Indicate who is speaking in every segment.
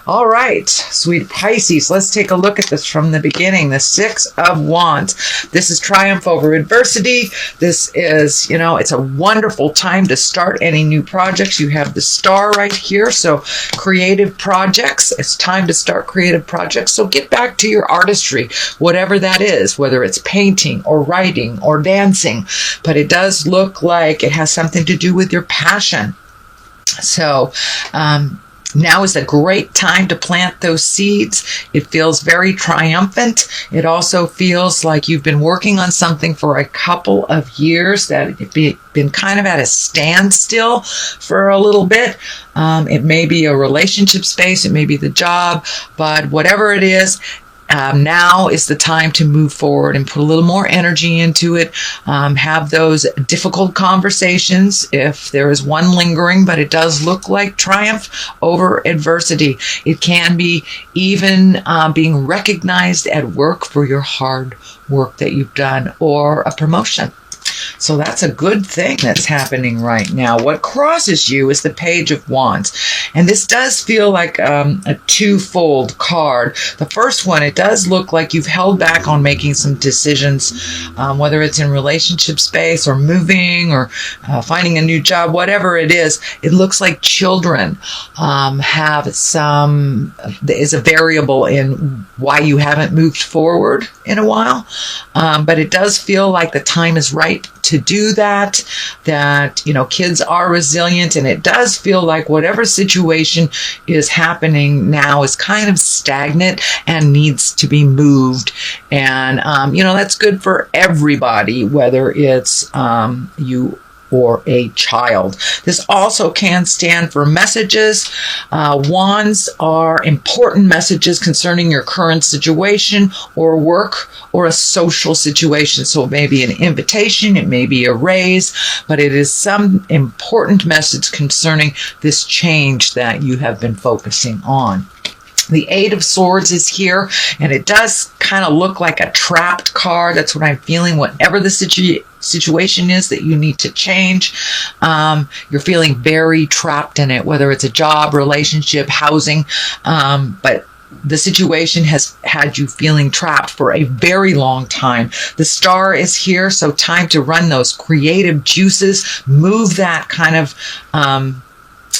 Speaker 1: All right, sweet Pisces, let's take a look at this from the beginning. The Six of Wands. This is triumph over adversity. This is, it's a wonderful time to start any new projects. You have the star right here, so creative projects. It's time to start creative projects. So get back to your artistry, whatever that is, whether it's painting or writing or dancing. But it does look like it has something to do with your passion. So, now is a great time to plant those seeds. It feels very triumphant. It also feels like you've been working on something for a couple of years, that it's been kind of at a standstill for a little bit. It may be a relationship space, it may be the job, but whatever it is, now is the time to move forward and put a little more energy into it. Have those difficult conversations if there is one lingering, but it does look like triumph over adversity. It can be even being recognized at work for your hard work that you've done, or a promotion. So that's a good thing that's happening right now. What crosses you is the Page of Wands. And this does feel like a twofold card. The first one, it does look like you've held back on making some decisions, whether it's in relationship space or moving or finding a new job, whatever it is. It looks like children is a variable in why you haven't moved forward in a while. But it does feel like the time is right to do that, kids are resilient, and it does feel like whatever situation is happening now is kind of stagnant and needs to be moved. And, that's good for everybody, whether it's you or a child. This also can stand for messages. Wands are important messages concerning your current situation or work or a social situation. So it may be an invitation, it may be a raise, but it is some important message concerning this change that you have been focusing on. The Eight of Swords is here, and it does kind of look like a trapped card. That's what I'm feeling. Whatever the situation is that you need to change, you're feeling very trapped in it, whether it's a job, relationship, housing, but the situation has had you feeling trapped for a very long time. The star is here, so time to run those creative juices, move that kind of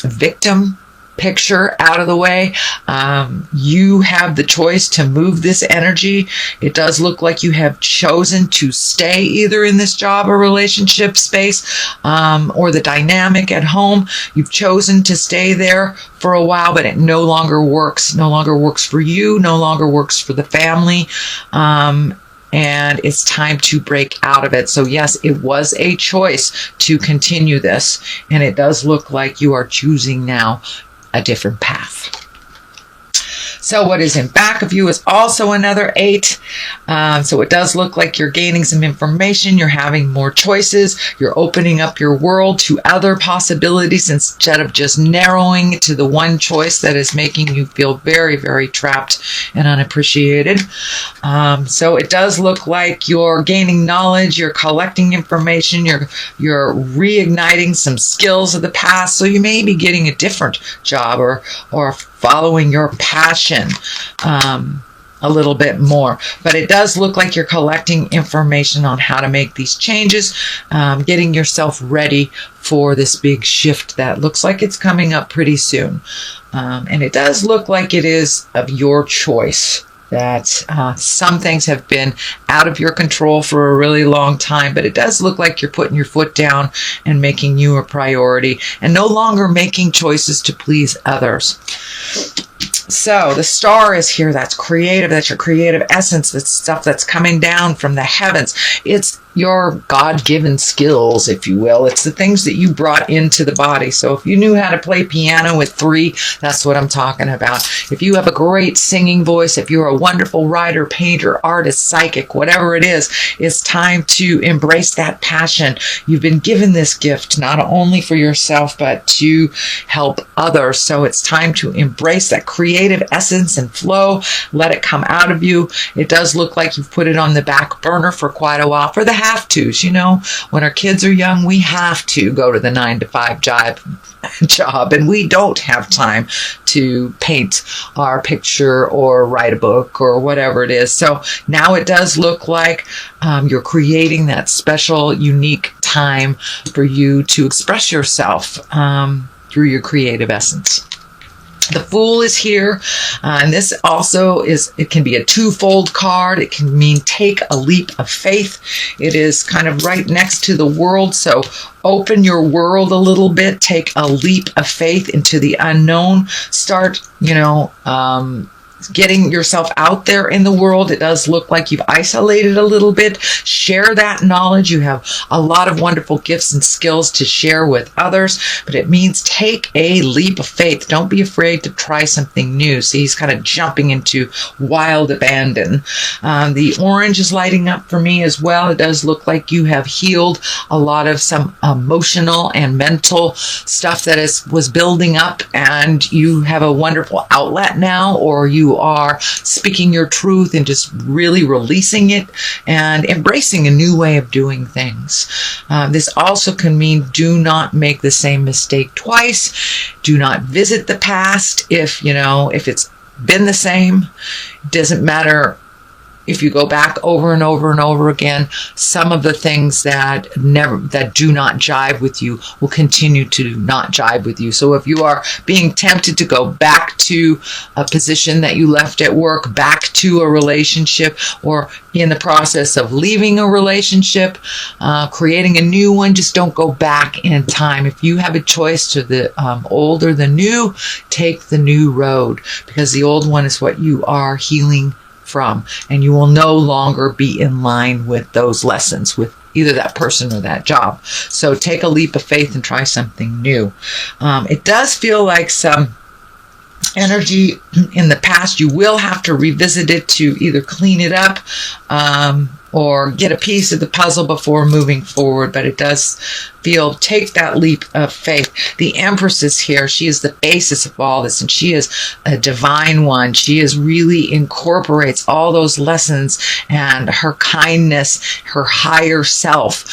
Speaker 1: victim picture out of the way. You have the choice to move this energy. It does look like you have chosen to stay either in this job or relationship space, or the dynamic at home. You've chosen to stay there for a while, but it no longer works for you, no longer works for the family. And it's time to break out of it. So yes, it was a choice to continue this, and it does look like you are choosing now a different path. So what is in back of you is also another 8. So it does look like you're gaining some information. You're having more choices. You're opening up your world to other possibilities instead of just narrowing it to the one choice that is making you feel very, very trapped and unappreciated. So it does look like you're gaining knowledge. You're collecting information. You're reigniting some skills of the past. So you may be getting a different job or following your passion a little bit more. But it does look like you're collecting information on how to make these changes, getting yourself ready for this big shift that looks like it's coming up pretty soon. And it does look like it is of your choice. That some things have been out of your control for a really long time, but it does look like you're putting your foot down and making you a priority and no longer making choices to please others. So the star is here. That's creative. That's your creative essence. That's stuff that's coming down from the heavens. It's your God-given skills, if you will. It's the things that you brought into the body. So if you knew how to play piano at 3, that's what I'm talking about. If you have a great singing voice, if you're a wonderful writer, painter, artist, psychic, whatever it is, it's time to embrace that passion. You've been given this gift not only for yourself, but to help others. So it's time to embrace that creative essence and flow. Let it come out of you. It does look like you've put it on the back burner for quite a while for the have tos. You know, when our kids are young, we have to go to the 9-to-5 job, and we don't have time to paint our picture or write a book or whatever it is. So now it does look like you're creating that special, unique time for you to express yourself through your creative essence. The Fool is here, and this also it can be a twofold card. It can mean take a leap of faith. It is kind of right next to the World, so open your world a little bit. Take a leap of faith into the unknown. Start, getting yourself out there in the world. It does look like you've isolated a little bit. Share that knowledge. You have a lot of wonderful gifts and skills to share with others, but it means take a leap of faith. Don't be afraid to try something new. See, he's kind of jumping into wild abandon. The orange is lighting up for me as well. It does look like you have healed a lot of some emotional and mental stuff that was building up, and you have a wonderful outlet now, or you are speaking your truth and just really releasing it and embracing a new way of doing things. This also can mean do not make the same mistake twice. Do not visit the past if it's been the same. It doesn't matter if you go back over and over and over again. Some of the things that do not jive with you will continue to not jive with you. So if you are being tempted to go back to a position that you left at work, back to a relationship, or in the process of leaving a relationship, creating a new one, just don't go back in time. If you have a choice to the old or the new, take the new road, because the old one is what you are healing from, and you will no longer be in line with those lessons with either that person or that job. So take a leap of faith and try something new. It does feel like some energy in the past. You will have to revisit it to either clean it up or get a piece of the puzzle before moving forward, but it does feel take that leap of faith. The Empress is here. She is the basis of all this, and she is a divine one. She is really incorporates all those lessons and her kindness, her higher self.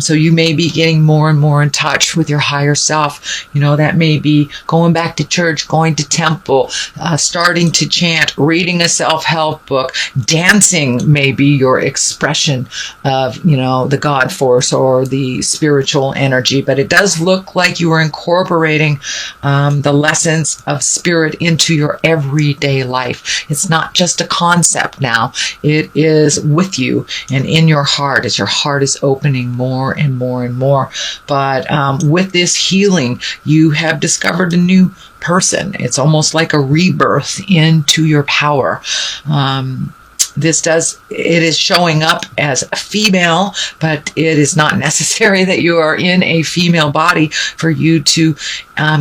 Speaker 1: So you may be getting more and more in touch with your higher self. That may be going back to church, going to temple, starting to chant, reading a self-help book, dancing may be your expression of, the God force or the spiritual energy. But it does look like you are incorporating the lessons of spirit into your everyday life. It's not just a concept now. It is with you and in your heart as your heart is opening more and more and more. But with this healing, you have discovered a new person. It's almost like a rebirth into your power. It is showing up as a female, but it is not necessary that you are in a female body for you to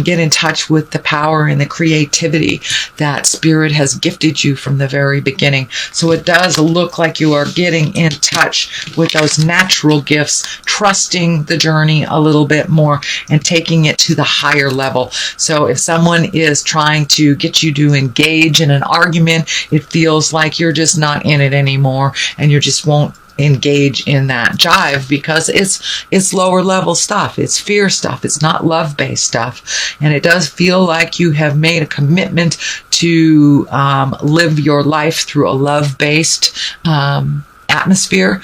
Speaker 1: get in touch with the power and the creativity that spirit has gifted you from the very beginning. So it does look like you are getting in touch with those natural gifts, trusting the journey a little bit more and taking it to the higher level. So if someone is trying to get you to engage in an argument, it feels like you're just not in it anymore, and you just won't engage in that jive because it's lower level stuff. It's fear stuff. It's not love-based stuff. And it does feel like you have made a commitment to live your life through a love-based atmosphere,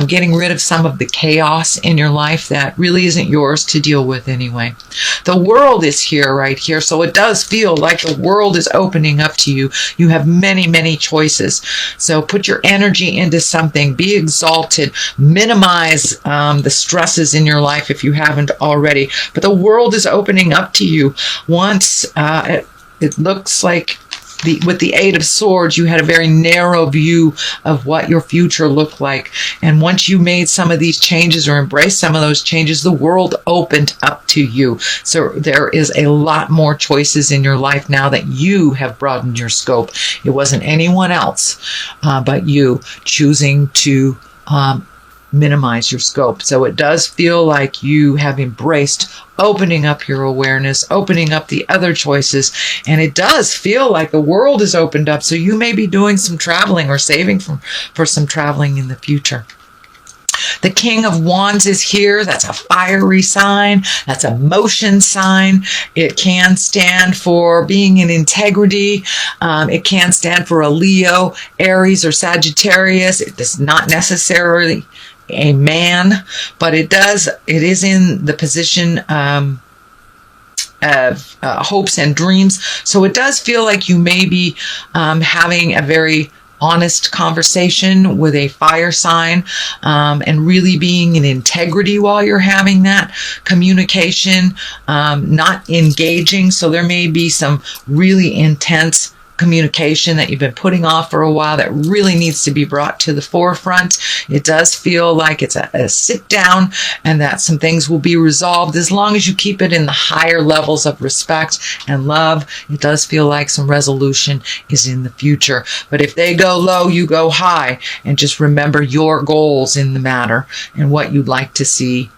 Speaker 1: getting rid of some of the chaos in your life that really isn't yours to deal with anyway. The World is here, right here. So it does feel like the world is opening up to you. You have many, many choices. So put your energy into something. Be exalted. Minimize the stresses in your life if you haven't already. But the world is opening up to you. Once it looks like with the Eight of Swords, you had a very narrow view of what your future looked like. And once you made some of these changes or embraced some of those changes, the world opened up to you. So there is a lot more choices in your life now that you have broadened your scope. It wasn't anyone else but you choosing to minimize your scope. So it does feel like you have embraced opening up your awareness, opening up the other choices, and it does feel like the world is opened up. So you may be doing some traveling or saving for some traveling in the future. The King of Wands is here. That's a fiery sign. That's a motion sign. It can stand for being in integrity. It can stand for a Leo, Aries, or Sagittarius. It is not necessarily a man, but it is in the position of hopes and dreams. So it does feel like you may be having a very honest conversation with a fire sign, and really being in integrity while you're having that communication, not engaging. So there may be some really intense communication that you've been putting off for a while that really needs to be brought to the forefront. It does feel like it's a sit down, and that some things will be resolved as long as you keep it in the higher levels of respect and love. It does feel like some resolution is in the future. But if they go low, you go high, and just remember your goals in the matter and what you'd like to see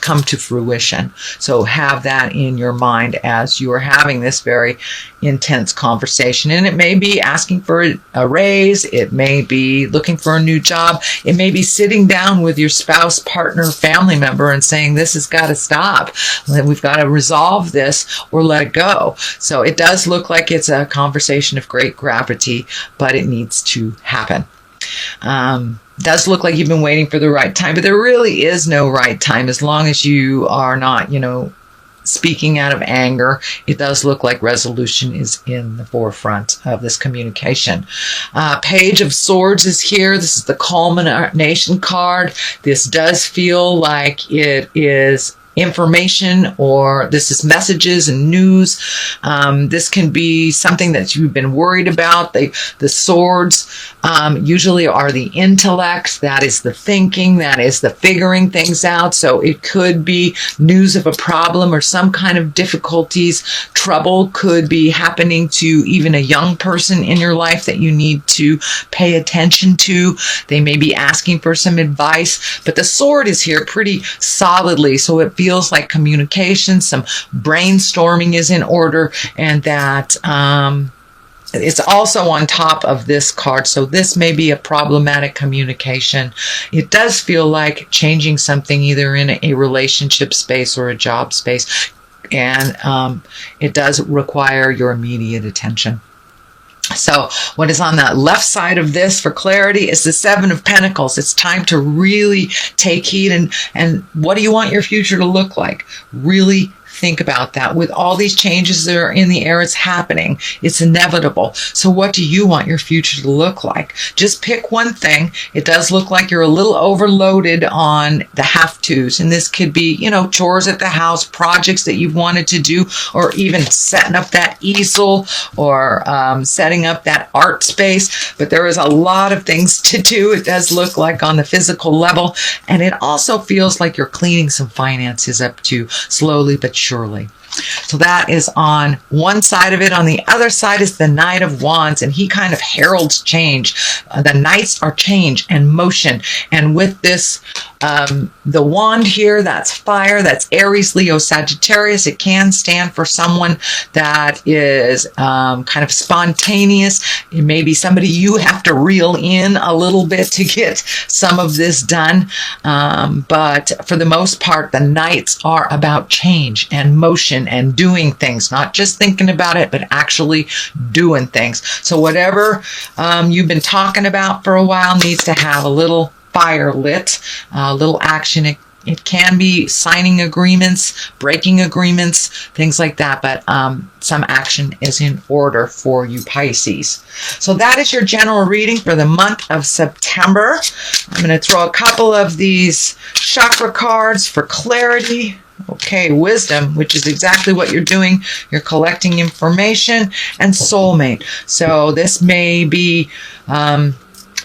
Speaker 1: come to fruition. So have that in your mind as you are having this very intense conversation. And it may be asking for a raise. It may be looking for a new job. It may be sitting down with your spouse, partner, family member and saying, this has got to stop. We've got to resolve this or let it go. So it does look like it's a conversation of great gravity, but it needs to happen. Does look like you've been waiting for the right time, but there really is no right time as long as you are not, speaking out of anger. It does look like resolution is in the forefront of this communication. Page of Swords is here. This is the culmination card. This does feel like it is information, or this is messages and news. This can be something that you've been worried about. The swords usually are the intellect. That is the thinking. That is the figuring things out. So it could be news of a problem or some kind of difficulties. Trouble could be happening to even a young person in your life that you need to pay attention to. They may be asking for some advice, but the sword is here pretty solidly. So it feels like communication, some brainstorming is in order, and that it's also on top of this card. So this may be a problematic communication. It does feel like changing something either in a relationship space or a job space, and it does require your immediate attention. So what is on the left side of this for clarity is the Seven of Pentacles. It's time to really take heed, and what do you want your future to look like? Really think about that. With all these changes that are in the air, it's happening. It's inevitable. So what do you want your future to look like? Just pick one thing. It does look like you're a little overloaded on the have-tos. And this could be, chores at the house, projects that you've wanted to do, or even setting up that easel, or setting up that art space. But there is a lot of things to do. It does look like on the physical level. And it also feels like you're cleaning some finances up too, slowly but surely. So that is on one side of it. On the other side is the Knight of Wands, and he kind of heralds change. The Knights are change and motion. And with this, the wand here, that's fire, that's Aries, Leo, Sagittarius. It can stand for someone that is kind of spontaneous. It may be somebody you have to reel in a little bit to get some of this done. But for the most part, the Knights are about change and motion and doing things, not just thinking about it, but actually doing things. So whatever you've been talking about for a while needs to have a little fire lit, a little action. It can be signing agreements, breaking agreements, things like that, but some action is in order for you Pisces. So that is your general reading for the month of September. I'm going to throw a couple of these chakra cards for clarity. Okay, wisdom, which is exactly what you're doing. You're collecting information, and soulmate. So this may be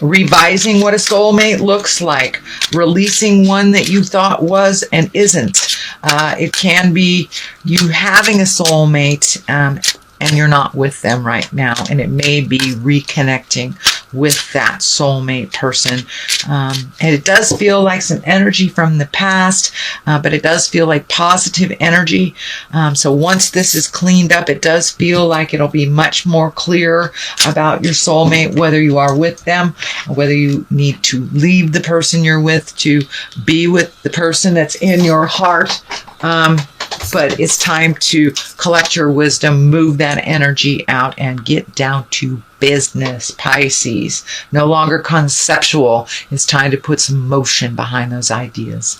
Speaker 1: revising what a soulmate looks like, releasing one that you thought was and isn't. It can be you having a soulmate and you're not with them right now, and it may be reconnecting with that soulmate person. And it does feel like some energy from the past, but it does feel like positive energy. So once this is cleaned up, it does feel like it'll be much more clear about your soulmate, whether you are with them, or whether you need to leave the person you're with to be with the person that's in your heart. But it's time to collect your wisdom, move that energy out, and get down to business, Pisces. No longer conceptual. It's time to put some motion behind those ideas.